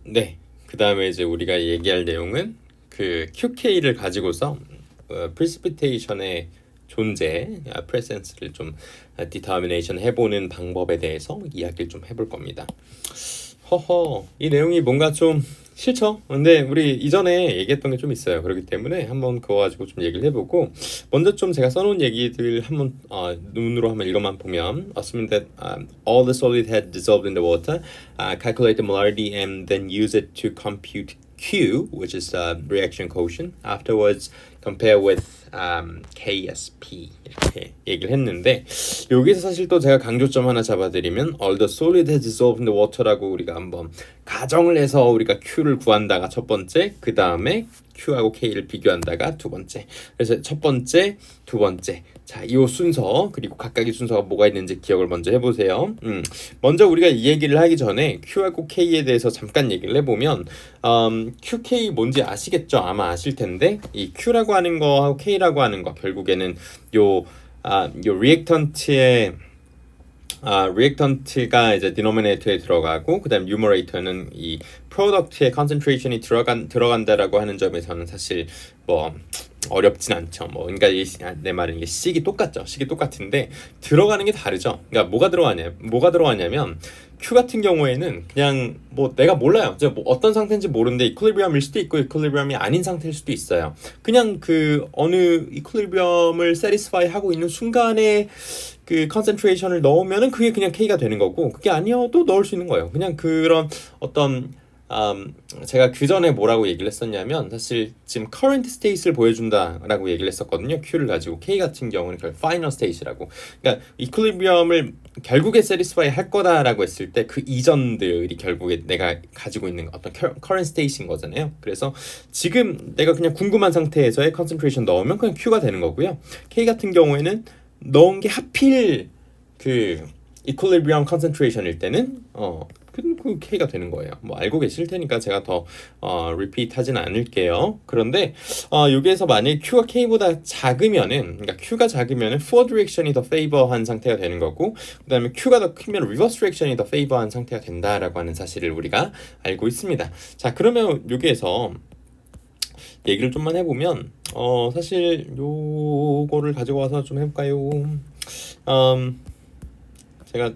네. 그 다음에 이제 우리가 얘기할 내용은 그 QK를 가지고서 precipitation의 존재, presence를 좀 determination 해보는 방법에 대해서 이야기를 좀 해볼 겁니다. 이 내용이 뭔가 좀 싫죠? 근데 우리 이전에 얘기했던 게 좀 있어요. 그렇기 때문에 한번 그거 가지고 좀 얘기를 해보고, 먼저 좀 제가 써놓은 얘기들 한번 눈으로 한번 읽어만 보면, assuming that all the solid had dissolved in the water, calculate the molarity and then use it to compute Q, which is reaction quotient. Afterwards, compare with KSP 이렇게 얘기를 했는데, 여기서 사실 또 제가 강조점 하나 잡아드리면 all the solid has dissolved in the water라고 우리가 한번 가정을 해서 우리가 Q를 구한다가 첫 번째, 그 다음에 Q하고 K를 비교한다가 두 번째. 그래서 첫 번째, 두 번째. 자, 이 순서, 그리고 각각의 순서가 뭐가 있는지 기억을 먼저 해보세요. 먼저 우리가 이 얘기를 하기 전에 Q하고 K에 대해서 잠깐 얘기를 해보면, QK 뭔지 아시겠죠? 아마 아실 텐데, 이 Q라고 하는 거하고 K라고 하는 거, 결국에는 요 리액턴트의 리액턴트가 이제 디노미네이터에 들어가고, 그다음 뉴머레이터는 이 프로덕트의 컨센트레이션이 들어간다라고 하는 점에서는 사실 뭐 어렵진 않죠. 그러니까 내 말은 이게 식이 똑같죠. 식이 똑같은데 들어가는 게 다르죠. 그러니까 뭐가 들어가냐면 Q 같은 경우에는 그냥 뭐 내가 몰라요. 이제 뭐 어떤 상태인지 모르는데 이퀄리브리엄일 수도 있고 이퀄리브리엄이 아닌 상태일 수도 있어요. 그냥 그 어느 이퀄리브리엄을 세티스파이 하고 있는 순간에 그 컨센트레이션을 넣으면은 그게 그냥 K가 되는 거고, 그게 아니어도 넣을 수 있는 거예요. 그냥 그런 어떤 제가 그 전에 뭐라고 얘기를 했었냐면, 사실 지금 current state를 보여준다라고 얘기를 했었거든요. Q를 가지고. K 같은 경우는 final state라고. 그러니까 equilibrium을 결국에 satisfy 할 거다라고 했을 때 그 이전들이 결국에 내가 가지고 있는 어떤 current state인 거잖아요. 그래서 지금 내가 그냥 궁금한 상태에서의 concentration 넣으면 그냥 Q가 되는 거고요. K 같은 경우에는 넣은 게 하필 그 equilibrium concentration일 때는 그 K가 되는 거예요. 뭐 알고 계실 테니까 제가 더 repeat 하진 않을게요. 그런데 여기에서 만약에 Q가 K보다 작으면은, 그러니까 Q가 작으면은 forward reaction이 더 favor한 상태가 되는 거고, 그다음에 Q가 더 크면 reverse reaction이 더 favor한 상태가 된다라고 하는 사실을 우리가 알고 있습니다. 자, 그러면 여기에서 얘기를 좀만 해보면 사실 요거를 가지고 와서 좀 해볼까요? 제가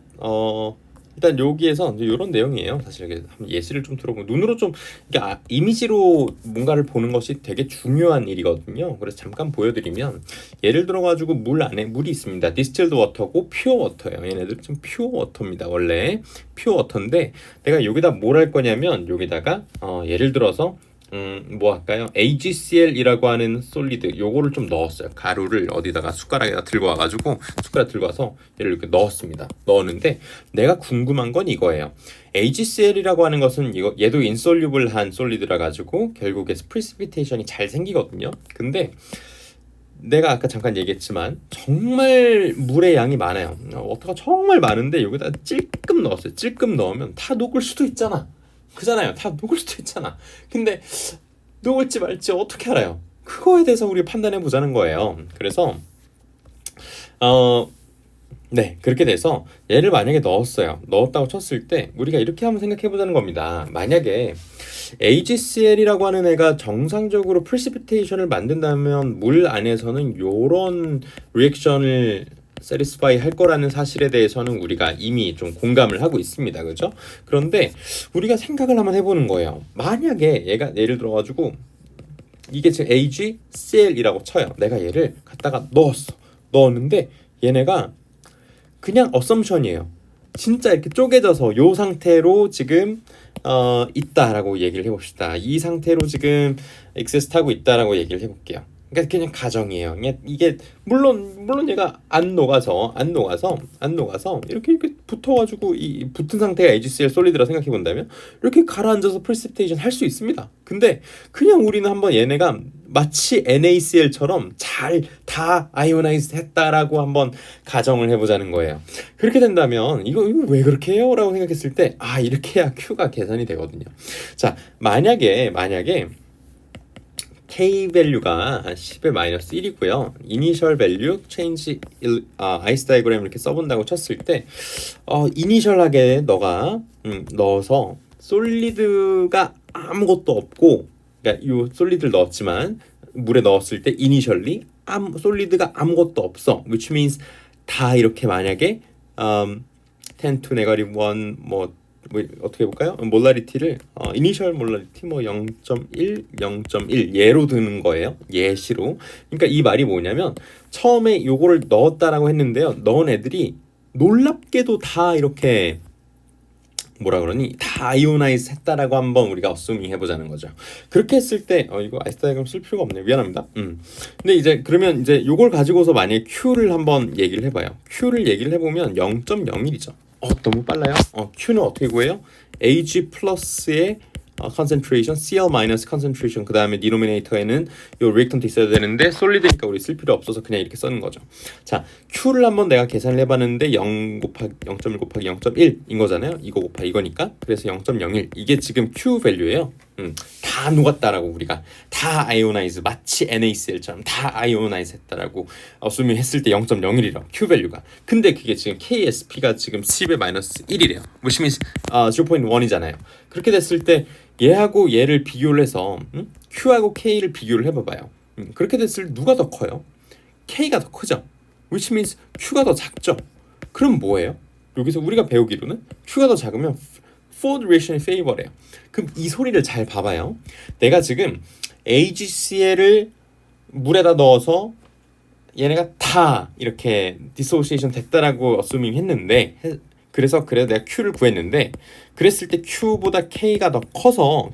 일단 여기에서 이런 내용이에요. 사실 한번 예시를 좀 들어보면 눈으로 좀 이게 이미지로 뭔가를 보는 것이 되게 중요한 일이거든요. 그래서 잠깐 보여드리면, 예를 들어가지고 물 안에 물이 있습니다. distilled water고 pure water예요. 얘네들 좀 pure water입니다. 원래 pure water인데 내가 여기다 뭘 할 거냐면, 여기다가 예를 들어서 뭐 할까요? AgCl이라고 하는 솔리드 요거를 좀 넣었어요. 가루를 어디다가 숟가락에다 들고 와가지고 숟가락 들고 와서 얘를 이렇게 넣었습니다. 넣었는데 내가 궁금한 건 이거예요. AgCl이라고 하는 것은 얘도 인솔유블한 솔리드라 가지고 결국에 프리시피테이션이 잘 생기거든요. 근데 내가 아까 잠깐 얘기했지만 정말 물의 양이 많아요. 워터가 정말 많은데 여기다 찔끔 넣었어요. 찔끔 넣으면 다 녹을 수도 있잖아. 그잖아요. 다 녹을 수도 있잖아. 근데 녹을지 말지 어떻게 알아요? 그거에 대해서 우리 판단해 보자는 거예요. 그래서 네, 그렇게 돼서 얘를 만약에 넣었다고 쳤을 때 우리가 이렇게 한번 생각해 보자는 겁니다. 만약에 AgCl이라고 하는 애가 정상적으로 프리시피테이션을 만든다면 물 안에서는 요런 리액션을 satisfy 할 거라는 사실에 대해서는 우리가 이미 좀 공감을 하고 있습니다. 그죠? 그런데 우리가 생각을 한번 해보는 거예요. 만약에 얘가 예를 들어가지고 이게 지금 AgCl이라고 쳐요. 내가 얘를 갖다가 넣었는데 얘네가 그냥 assumption이에요. 진짜 이렇게 쪼개져서 요 상태로 지금 있다라고 얘기를 해봅시다. 이 상태로 지금 exist 하고 있다라고 얘기를 해볼게요. 그러니까 그냥 가정이에요. 이게 물론 얘가 안 녹아서 이렇게 붙어가지고 이 붙은 상태가 AgCl 솔리드라 생각해 본다면 이렇게 가라앉아서 프리시피테이션 할 수 있습니다. 근데 그냥 우리는 한번 얘네가 마치 NaCl처럼 잘 다 아이오나이즈 했다라고 한번 가정을 해보자는 거예요. 그렇게 된다면 이거 왜 그렇게 해요? 라고 생각했을 때 이렇게 해야 Q가 계산이 되거든요. 자, 만약에 K 밸류가 10의 마이너스 1이고요. 이니셜 밸류 체인지 아이스 다이그램 이렇게 써본다고 쳤을 때 이니셜하게 너가 넣어서 솔리드가 아무것도 없고, 그러니까 이 솔리드를 넣었지만 물에 넣었을 때 이니셜리 솔리드가 아무것도 없어. which means 다 이렇게 만약에 10 to negative 1 뭐 어떻게 해볼까요? 몰라리티를 이니셜 몰라리티 뭐 0.1, 0.1 예로 드는 거예요. 예시로. 그러니까 이 말이 뭐냐면 처음에 요거를 넣었다라고 했는데요. 넣은 애들이 놀랍게도 다 이렇게 뭐라 그러니 다 아이오나이즈 했다라고 한번 우리가 어스밍 해보자는 거죠. 그렇게 했을 때 이거 아이스 다이그램 쓸 필요가 없네. 미안합니다. 근데 이제 그러면 이제 요걸 가지고서 만약에 Q를 한번 얘기를 해봐요. Q를 얘기를 해보면 0.01이죠. 너무 빨라요. Q는 어떻게 구해요? Ag 플러스의 concentration, Cl 마이너스 concentration 그 다음에 denominator에는 요 reactant 있어야 되는데 솔리드니까 우리 쓸 필요 없어서 그냥 이렇게 쓰는 거죠. 자, Q를 한번 내가 계산을 해봤는데 0 곱하기 0.1 곱하기 0.1인 거잖아요. 이거 곱하기 이거니까 그래서 0.01 이게 지금 Q 밸류예요. 다 녹았다라고 우리가 다 아이오나이즈 마치 NaCl처럼 다 아이오나이즈 했다라고 어스밍 했을 때 0.01이라 Q 밸류가. 근데 그게 지금 KSP가 지금 10의 마이너스 1이래요. which means 0.1이잖아요. 그렇게 됐을 때 얘하고 얘를 비교를 해서 Q하고 K를 비교를 해봐봐요. 그렇게 됐을 때 누가 더 커요? K가 더 크죠. which means Q가 더 작죠. 그럼 뭐예요? 여기서 우리가 배우기로는 Q가 더 작으면 forward reaction이 favor해요. 그럼 이 소리를 잘 봐봐요. 내가 지금 AgCl을 물에다 넣어서 얘네가 다 이렇게 dissociation 됐다라고 assuming 했는데 그래서 내가 Q를 구했는데 그랬을 때 Q보다 K가 더 커서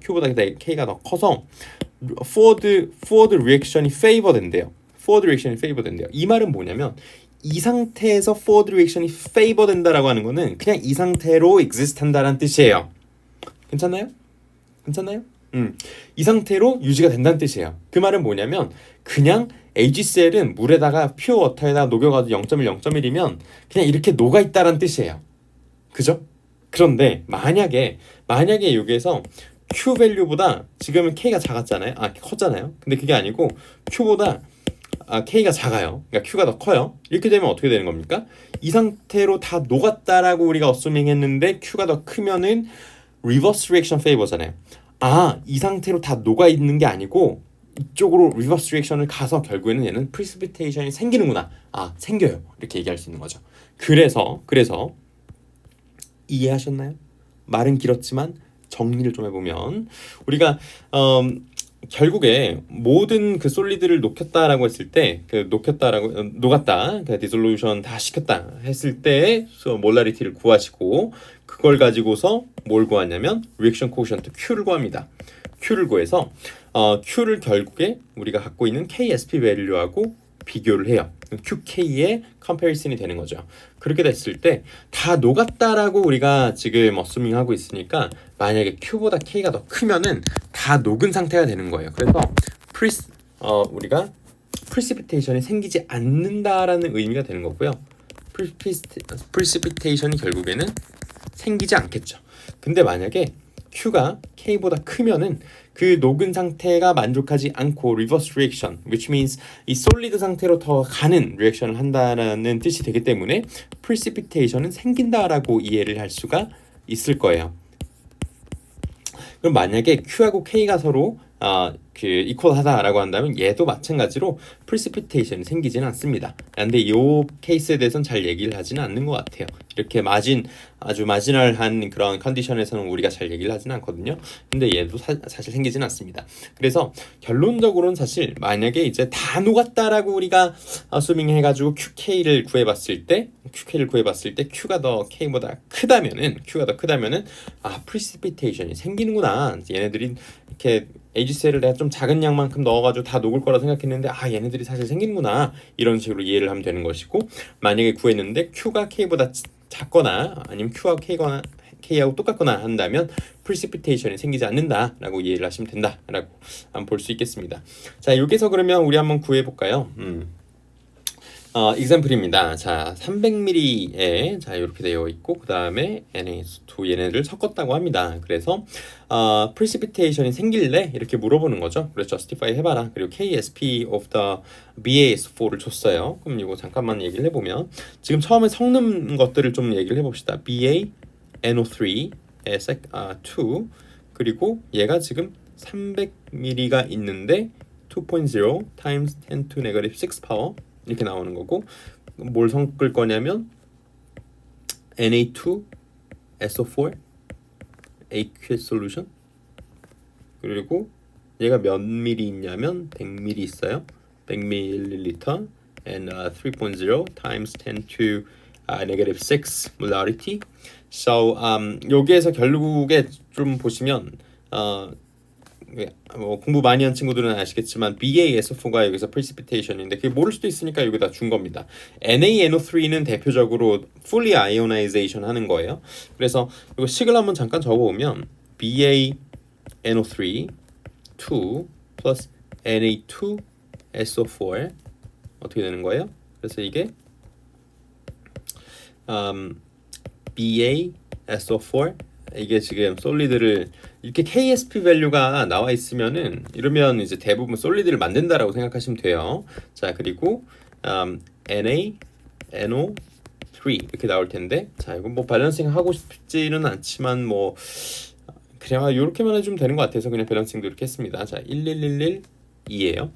forward reaction이 favor 된대요. forward reaction이 favor 된대요. 이 말은 뭐냐면 이 상태에서 forward reaction이 favor 된다라고 하는 거는 그냥 이 상태로 exist 한다는 뜻이에요. 괜찮나요? 이 상태로 유지가 된다는 뜻이에요. 그 말은 뭐냐면 그냥 AgCl은 물에다가 퓨어 워터에다가 녹여가지고 0.1, 0.1이면 그냥 이렇게 녹아있다는 뜻이에요. 그죠? 그런데 만약에 여기에서 Q 밸류보다 지금은 K가 작았잖아요. 컸잖아요. 근데 그게 아니고 Q보다 K가 작아요. 그러니까 Q가 더 커요. 이렇게 되면 어떻게 되는 겁니까? 이 상태로 다 녹았다라고 우리가 어스밍 했는데 Q가 더 크면은 reverse reaction favor잖아요. 이 상태로 다 녹아 있는 게 아니고 이쪽으로 reverse reaction을 가서 결국에는 얘는 precipitation이 생기는구나. 생겨요. 이렇게 얘기할 수 있는 거죠. 그래서 이해하셨나요? 말은 길었지만 정리를 좀 해보면 우리가 결국에 모든 그 솔리드를 녹였다라고 했을 때 녹았다, 디솔루션 다 시켰다 했을 때 몰라리티를 구하시고 그걸 가지고서 뭘 구하냐면 리액션 코에피션트 Q를 구합니다. Q를 구해서 Q를 결국에 우리가 갖고 있는 KSP 밸류하고 비교를 해요. QK의 컴패리슨이 되는 거죠. 그렇게 됐을 때 다 녹았다라고 우리가 지금 어스밍 하고 있으니까 만약에 Q보다 K가 더 크면은 다 녹은 상태가 되는 거예요. 그래서 우리가 precipitation이 생기지 않는다라는 의미가 되는 거고요. precipitation이 결국에는 생기지 않겠죠. 근데 만약에 Q가 K보다 크면은 그 녹은 상태가 만족하지 않고 reverse reaction, which means 이 솔리드 상태로 더 가는 리액션을 한다는 뜻이 되기 때문에 precipitation은 생긴다라고 이해를 할 수가 있을 거예요. 그럼 만약에 Q하고 K가 서로 이퀄하다라고 한다면 얘도 마찬가지로 precipitation이 생기지는 않습니다. 근데 이 케이스에 대해서는 잘 얘기를 하지는 않는 것 같아요. 이렇게 아주 마지널한 그런 컨디션에서는 우리가 잘 얘기를 하지는 않거든요. 근데 얘도 사실 생기지는 않습니다. 그래서 결론적으로는 사실 만약에 이제 다 녹았다라고 우리가 어스밍 해가지고 QK를 구해봤을 때 Q가 더 K보다 크다면은 precipitation이 생기는구나. 얘네들이 이렇게 AgCl을 내가 좀 작은 양만큼 넣어가지고 다 녹을 거라 생각했는데 얘네들이 사실 생기는구나 이런 식으로 이해를 하면 되는 것이고, 만약에 구했는데 Q가 K보다 작거나 아니면 Q하고 K하고 똑같거나 한다면 precipitation이 생기지 않는다라고 이해를 하시면 된다라고 한번 볼 수 있겠습니다. 자, 여기서 그러면 우리 한번 구해볼까요? example입니다. 자, 300ml에 이렇게 되어 있고 그 다음에 NaS2 얘네를 섞었다고 합니다. 그래서 precipitation이 생길래 이렇게 물어보는 거죠. 그래서 justify 해봐라. 그리고 KSP of the BaS4를 줬어요. 그럼 이거 잠깐만 얘기를 해보면 지금 처음에 섞는 것들을 좀 얘기를 해봅시다. BaNO3 2 그리고 얘가 지금 300ml가 있는데 2.0 times 10 to negative 6 파워 이렇게 나오는 거고 뭘 섞을 거냐면 Na2SO4 aqueous solution 그리고 얘가 몇 미리 있냐면 100ml 있어요. 100ml and 3.0 times 10 to negative 6 molarity. So 여기에서 결국에 좀 보시면 뭐 공부 많이 한 친구들은 아시겠지만 BaSO4가 여기서 precipitation인데 그게 모를 수도 있으니까 여기다 준 겁니다. NaNO3는 대표적으로 fully ionization 하는 거예요. 그래서 이거 식을 한번 잠깐 적어보면 BaNO3 2 plus Na2SO4 어떻게 되는 거예요? 그래서 이게 BaSO4 이게 지금 솔리드를 이렇게 KSP 밸류가 나와 있으면은 이러면 이제 대부분 솔리드를 만든다라고 생각하시면 돼요. 자 그리고 NaNO3 이렇게 나올 텐데 자 이건 뭐 밸런싱 하고 싶지는 않지만 뭐 그냥 이렇게만 해주면 되는 것 같아서 그냥 밸런싱도 이렇게 했습니다. 자 11112예요.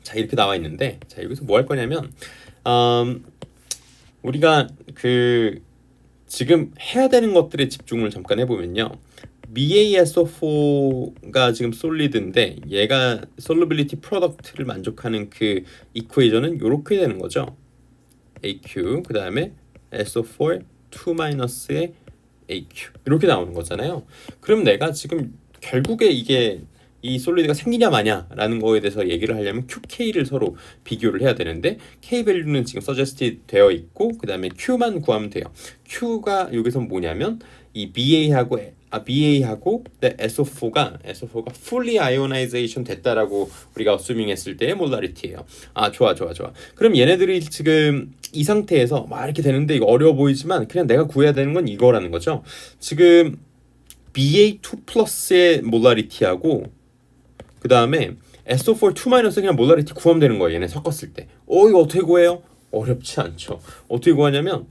자 이렇게 나와 있는데 자 여기서 뭐 할 거냐면 우리가 그 지금 해야 되는 것들에 집중을 잠깐 해보면요. BaSO4가 지금 솔리드인데 얘가 솔루빌리티 프로덕트를 만족하는 그 이퀘이션은 이렇게 되는 거죠. AQ 그 다음에 SO4 2-의 AQ 이렇게 나오는 거잖아요. 그럼 내가 지금 결국에 이게 이 솔리드가 생기냐 마냐라는 거에 대해서 얘기를 하려면 QK를 서로 비교를 해야 되는데 K 밸류는 지금 suggested 되어 있고 그 다음에 Q만 구하면 돼요. Q가 여기서 뭐냐면 이 BA하고 SO4가 fully ionization 됐다라고 우리가 assuming 했을 때의 molarity예요. 아 좋아. 그럼 얘네들이 지금 이 상태에서 막 이렇게 되는데 이거 어려워 보이지만 그냥 내가 구해야 되는 건 이거라는 거죠. 지금 BA2 플러스의 molarity하고 그 다음에 SO4 2- 그냥 몰라리티 구하면 되는 거예요. 얘네 섞었을 때. 이거 어떻게 구해요? 어렵지 않죠. 어떻게 구하냐면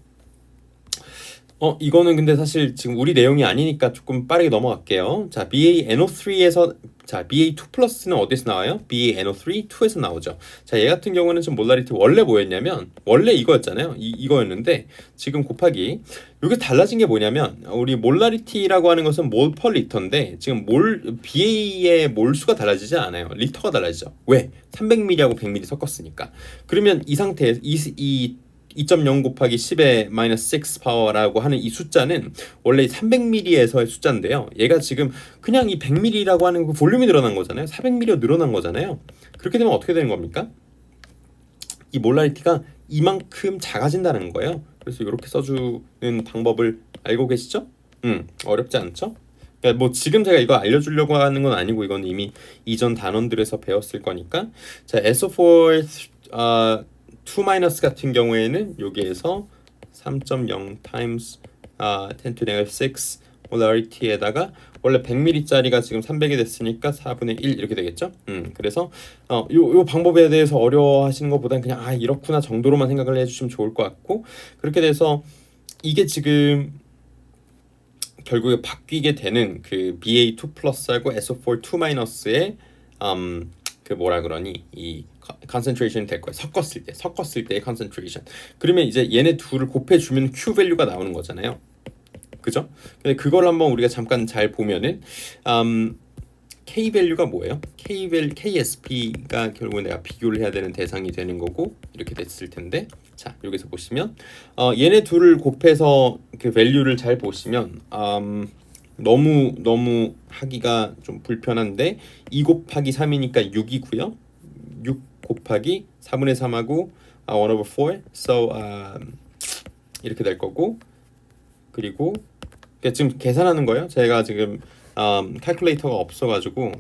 이거는 근데 사실 지금 우리 내용이 아니니까 조금 빠르게 넘어갈게요. 자, BaNO3에서 자, BA2 플러스는 어디서 나와요? BaNO3 2에서 나오죠. 자, 얘 같은 경우는 지금 몰라리티 원래 뭐였냐면 원래 이거였잖아요. 이거였는데 지금 곱하기 이게 달라진 게 뭐냐면 우리 몰라리티라고 하는 것은 몰 퍼 리터인데 지금 BA의 몰수가 달라지지 않아요. 리터가 달라지죠. 왜? 300ml하고 100ml 섞었으니까. 그러면 이 상태에서 2.0 곱하기 10의 마이너스 6 파워라고 하는 이 숫자는 원래 300ml에서의 숫자인데요. 얘가 지금 그냥 이 100ml라고 하는 그 볼륨이 늘어난 거잖아요. 400ml로 늘어난 거잖아요. 그렇게 되면 어떻게 되는 겁니까? 이 몰라리티가 이만큼 작아진다는 거예요. 그래서 이렇게 써주는 방법을 알고 계시죠? 어렵지 않죠? 그러니까 뭐 지금 제가 이거 알려주려고 하는 건 아니고 이건 이미 이전 단원들에서 배웠을 거니까 자 SO4 2- 같은 경우에는 여기에서 3.0 times 10 to negative 6 molarity에다가 원래 100ml짜리가 지금 300이 됐으니까 4분의 1 이렇게 되겠죠. 그래서 요 방법에 대해서 어려워하시는 것보다는 그냥 이렇구나 정도로만 생각을 해주시면 좋을 것 같고 그렇게 돼서 이게 지금 결국에 바뀌게 되는 그 BA2 플러스하고 SO4 2-의 그 뭐라 그러니 이 concentration이 될 거예요. 섞었을 때의 concentration. 그러면 이제 얘네 둘을 곱해주면 Q 밸류가 나오는 거잖아요. 그죠? 근데 그걸 한번 우리가 잠깐 잘 보면은 K 밸류가 뭐예요? KSP가 결국에 내가 비교를 해야 되는 대상이 되는 거고 이렇게 됐을 텐데 자 여기서 보시면 얘네 둘을 곱해서 그 밸류를 잘 보시면 너무 하기가 좀 불편한데 2 곱하기 3이니까 6이고요. 6 곱하기 4분의 3하고 1 over 4 so 이렇게 될 거고 그리고 지금 계산하는 거예요. 제가 지금 칼큘레이터가 없어가지고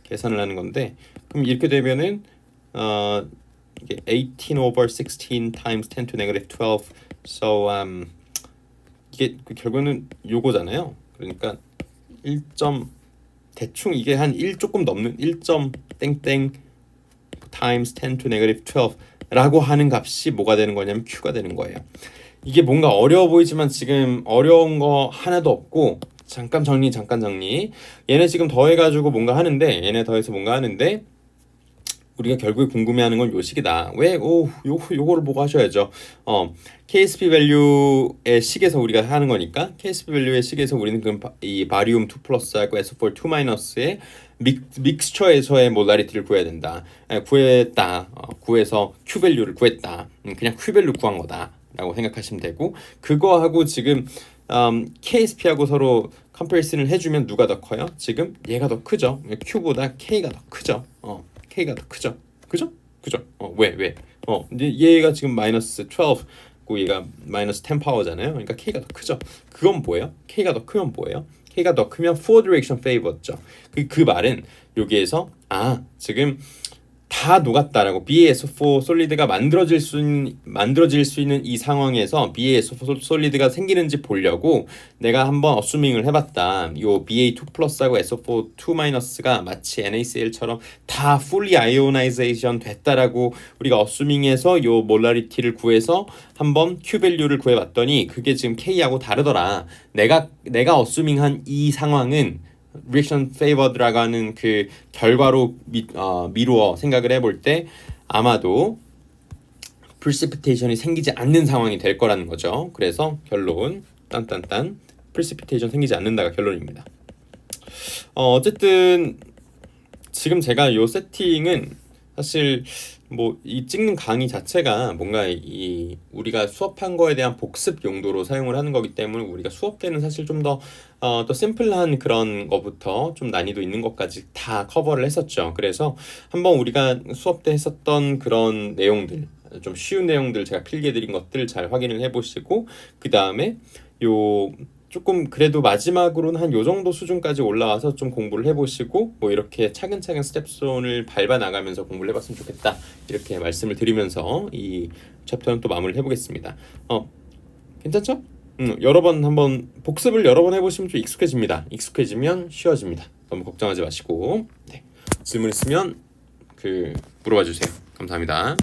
계산을 하는 건데 그럼 이렇게 되면은 이게 18 over 16 times 10 to negative 12 so 이게 결국은 요거잖아요. 그러니까 1. 대충 이게 한 1 조금 넘는 1. 땡땡 times 10 to negative 12 라고 하는 값이 뭐가 되는 거냐면 Q가 되는 거예요. 이게 뭔가 어려워 보이지만 지금 어려운 거 하나도 없고 잠깐 정리. 얘네 지금 더해가지고 뭔가 하는데 얘네 더해서 뭔가 하는데 우리가 결국에 궁금해하는 건 요 식이다. 왜? 요거를 보고 하셔야죠. KSP 밸류의 식에서 우리가 하는 거니까 KSP 밸류의 식에서 우리는 그럼 이 바리움 2 플러스하고 SO4 2 마이너스의 믹스처에서의 몰라리티를 구해야 된다. 구했다. 구해서 Q 밸류를 구했다. 그냥 Q 밸류 구한 거다라고 생각하시면 되고 그거하고 지금 KSP하고 서로 컴패리슨을 해주면 누가 더 커요? 지금 얘가 더 크죠. Q보다 K가 더 크죠. K가 더 크죠. 그죠? 왜? 이제 얘가 지금 마이너스 12고 얘가 마이너스 10 파워잖아요. 그러니까 K가 더 크죠. 그건 뭐예요? K가 더 크면 뭐예요? K가 더 크면 forward direction favored죠. 그 말은 여기에서 지금 다 녹았다라고 BaSO4 솔리드가 만들어질 수 있는 이 상황에서 BaSO4 솔리드가 생기는지 보려고 내가 한번 어수밍을 해봤다. 요 Ba2 플러스하고 SO4 2 마이너스가 마치 NaCl처럼 다 fully ionization 됐다라고 우리가 어수밍해서 요 몰라리티를 구해서 한번 Q 밸류를 구해봤더니 그게 지금 K하고 다르더라. 내가 어수밍한 이 상황은 reaction favored라고 하는 그 결과로 미루어 생각을 해볼 때 아마도 precipitation이 생기지 않는 상황이 될 거라는 거죠. 그래서 결론 딴딴딴 precipitation 생기지 않는다가 결론입니다. 어쨌든 지금 제가 요 세팅은 사실 뭐 이 찍는 강의 자체가 뭔가 이 우리가 수업한 거에 대한 복습 용도로 사용을 하는 거기 때문에 우리가 수업 때는 사실 좀 더 또 심플한 그런 거부터 좀 난이도 있는 것까지 다 커버를 했었죠. 그래서 한번 우리가 수업 때 했었던 그런 내용들 좀 쉬운 내용들 제가 필기해 드린 것들 잘 확인을 해보시고 그 다음에 요 조금 그래도 마지막으로는 한 요 정도 수준까지 올라와서 좀 공부를 해보시고 뭐 이렇게 차근차근 스텝손을 밟아 나가면서 공부를 해봤으면 좋겠다 이렇게 말씀을 드리면서 이 챕터는 또 마무리를 해보겠습니다. 괜찮죠? 여러 번 한번 복습을 여러 번 해보시면 좀 익숙해집니다. 익숙해지면 쉬워집니다. 너무 걱정하지 마시고 질문 있으면 물어봐 주세요. 감사합니다.